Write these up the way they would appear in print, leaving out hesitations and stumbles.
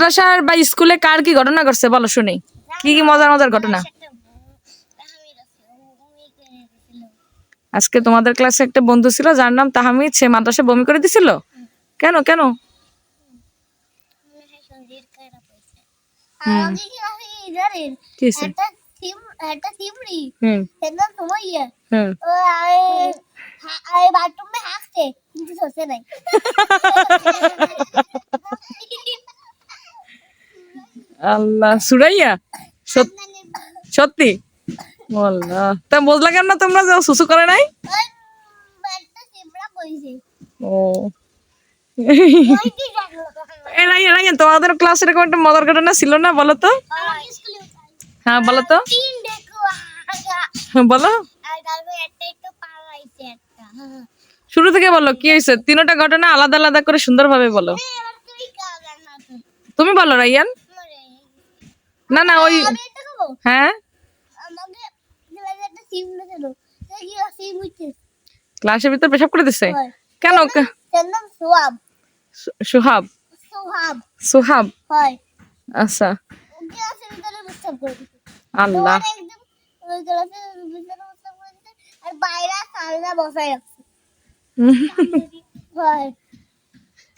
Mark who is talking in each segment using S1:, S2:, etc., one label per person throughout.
S1: মাদ্রাসার বা স্কুলে কার কি ঘটনা ঘটছে বলো শুনি, কি কি মজার মজার ঘটনা। আজকে তোমাদের ক্লাসে একটা বন্ধু ছিল যার নাম তাহমিদ, সে মাদ্রাসায় বমি করে দিছিল। কেন কেন? কি হয়েছে? আল্লাহ, সুরাইয়া? সত্যি? আল্লাহ, তা বুঝলা কেন না তোমরা যে ও সুসু করে নাই? ও রাইয়া, তোমাদের ক্লাসে এরকম একটা মজার ঘটনা ছিল না, বলো তো? হ্যাঁ বলো তো, বলো শুরু থেকে বলো, কি হয়েছে? তিনটা ঘটনা আলাদা আলাদা করে সুন্দরভাবে বলো। তুমি বলো রাইয়ান। না না ওই, হ্যাঁ ক্লাসের ভিতর পেশাব করে দিছে কেন? সুহাব? সুহাব, আচ্ছা। আল্লাহ,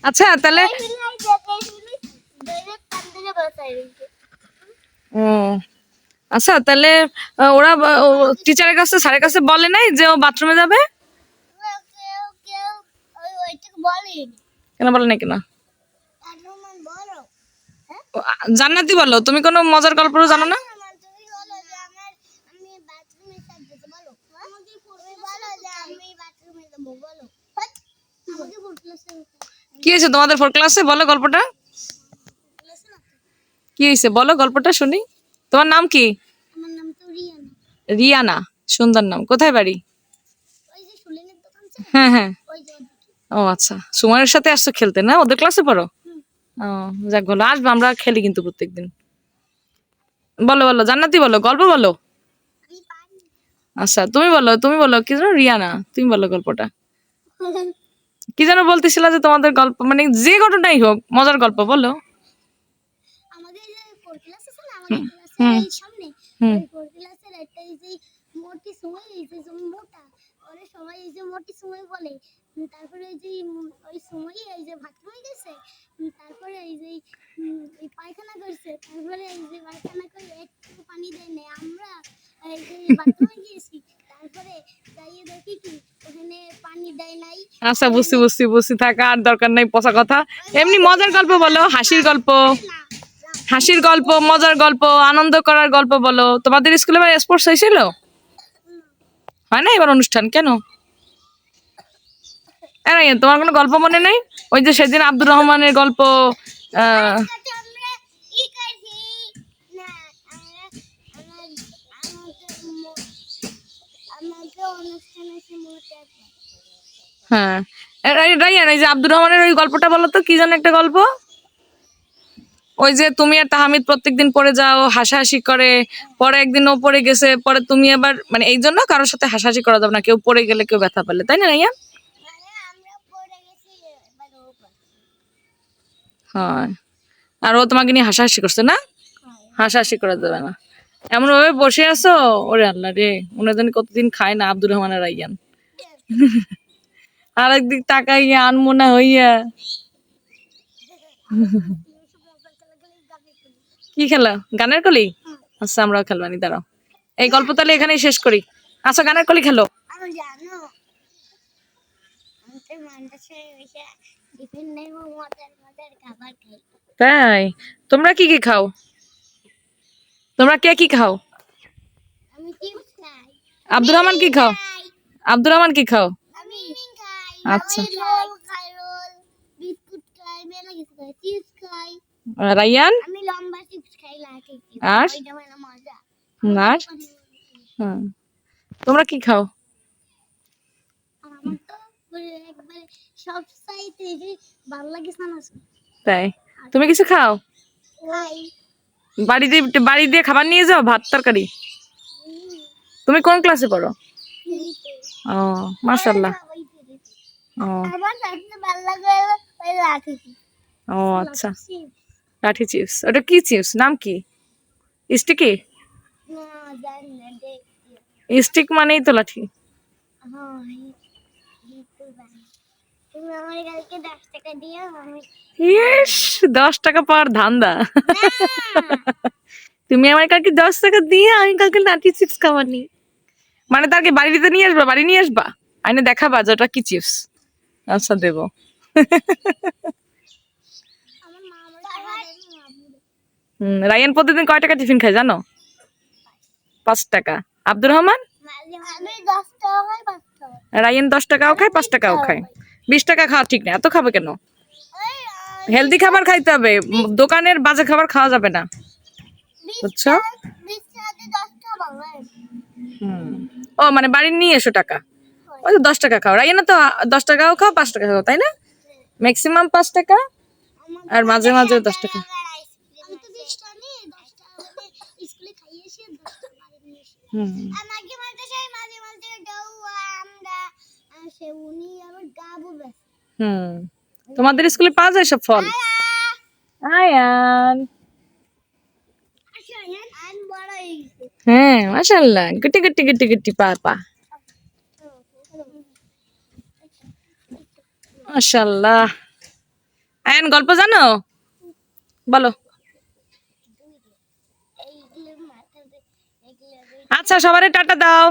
S1: আচ্ছা তাহলে ও আচ্ছা তাহলে ওরা টিচারের কাছে স্যারের কাছে বলে নাই যে ও বাথরুমে যাবে? কেন বলে নাই কেন? জান্নাতি বলো, তুমি কোনো মজার গল্প জানো না? কি হয়েছে তোমাদের 4 ক্লাসে? বলো গল্পটা, কি হয়েছে বলো গল্পটা শুনি। তোমার নাম কি? রিয়ানা, সুন্দর নাম। কোথায় বাড়ি? হ্যাঁ হ্যাঁ, ও আচ্ছা, সুমাইয়ের সাথে আসছো খেলতে না? ওদের ক্লাসে পড়ো? ও যাক, বলো আসবো, আমরা খেলি কিন্তু প্রত্যেকদিন। বলো বলো জান্নাতি, বলো গল্প বলো। আচ্ছা তুমি বলো, তুমি বলো কি জানো? রিয়ানা তুমি বলো গল্পটা। কি যেন বলতেছিলা যে তোমাদের গল্প, মানে যে ঘটনাই হোক মজার গল্প বলো।
S2: তারপরে এই যে ওই সময় এই যে বাথরুমে গেছে, তারপরে এই যে পায়খানা করছে, তারপরে এই যে পায়খানা করে একটু পানি দেয় না, আমরা এই যে বাথরুমে গিয়েছি, তারপরে যাইয়ে দেখি কি ওখানে পানি দেয় নাই।
S1: আচ্ছা বুঝছি বুঝছি বুঝছি, থাকা আর দরকার নাই পচা কথা। এমনি মজার গল্প বলো, হাসির গল্প, হাসির গল্প, মজার গল্প, আনন্দ করার গল্প বলো। তোমাদের স্কুলে এবার স্পোর্টস হয়েছিল? হয় না এবার অনুষ্ঠান? কেন? তোমার কোনো গল্প মনে নেই? ওই যে সেদিন আব্দুর রহমানের গল্প, হ্যাঁ রাইয়ান, এই যে আব্দুর রহমানের ওই গল্পটা বলো তো, কি যেন একটা গল্প। ওই যে তুমি আর তাহমিদ প্রত্যেকদিন পড়ে যাও, হাসাহাসি করে, পরে একদিন ও পড়ে গেছে, পরে তুমি আবার, মানে এই জন্য কারোর সাথে হাসাহাসি করা যাবে না, কেউ পড়ে গেলে কেউ ব্যথা পেলে, তাই না রাইয়ান? হ্যাঁ, আর ও তোমাকে নিয়ে হাসাহাসি করছে না? হাসাহাসি করা যাবে না, এমন ভাবে বসে আছো। ওরে আল্লাহ রে, উনি জানি কতদিন খায় না আব্দুর রহমানের রাইয়ান। আর একদিক তাকাইয়া আনমনা হইয়া কি খেলা? গানের কলি? আচ্ছা আমরাও খেলবানি, দাঁড়াও। এই গল্প তাহলে এখানেই শেষ করি। আচ্ছা গানের কলি খেলো। তাই? তোমরা কি কি খাও? তোমরা কে কি খাও? আব্দুর রহমান কি খাও? আব্দুর রহমান কি খাও? আচ্ছা, রাইয়ান? আর আর হ্যাঁ, তোমরা কি খাও? তাই? তুমি কিছু খাও? বাড়ি দিয়ে খাবার নিয়ে যাও, ভাত তরকারি? তুমি কোন ক্লাসে পড়ো? ও মাশাআল্লাহ। ও ও আচ্ছা, লাঠি চিপস, ওটা কি চিপস, নাম কি? স্টিকি?
S2: না জানি না দেখি।
S1: স্টিক মানেই তো লাঠি।
S2: হ্যাঁ এই তো জানি। তুমি আমার কালকে 10 টাকা দিও আমি
S1: ইস, 10 টাকা পাওয়ার ধান্দা।
S2: না
S1: তুমি আমার কালকে 10 টাকা দিয়ে আমি কালকে লাঠি চিপস খাওয়ানি, মানে তাকে বাড়িতে নিয়ে আসবা, বাড়ি নিয়ে আসবা, আইনে দেখাবা যে ওটা কি চিপস। আচ্ছা দেবো।
S2: আমার মা আমার টাকা দেবে না আব্বু দেবে।
S1: রায়ান প্রতিদিন কয় টাকা টিফিন খায় জানো? 5 টাকা। আব্দুর রহমান?
S2: আমি 10 টাকা খাই 5 টাকা।
S1: রায়ান 10 টাকাও খায়, 5 টাকাও খায়। 20 টাকা খাওয়া ঠিক না, এত খাবে কেন? হেলদি খাবার খাইতে হবে, দোকানের বাজে খাবার খাওয়া যাবে না, বুঝছো?
S2: 20 টাকাতে 10 টাকা বাংলায়
S1: ও মানে বাড়ি নিয়ে এসো টাকা, ওই তো 10 টাকা খাও। রায়ানা তো 10 টাকাও খাও, 5 টাকা খাও, তাই না? ম্যাক্সিমাম 5 টাকা, আর মাঝে মাঝে 10 টাকা।
S2: আমি তো 20 টাকা নিয়ে 10 টাকা করে স্কুলে খাইয়ে এসে 10 টাকা বাড়ি নিয়ে এসে আমাকে মাদ্রাসায় মাঝে মাঝে ডৌয়া আমরা সেউনি আবার গাবো ব্যাস
S1: তোমাদের স্কুলে পাওয়া যায় সব ফল? আয়ান,
S2: আচ্ছা আন বড় হয়ে গেছে
S1: হ্যাঁ মাশাআল্লাহ, গুটি গুটি গুটি গুটি পাপা, মাশাআল্লাহ। আয়ান গল্প জানো? বলো।
S2: এইগুলো মাথাতে এগুলো
S1: আচ্ছা, সবারে টাটা দাও।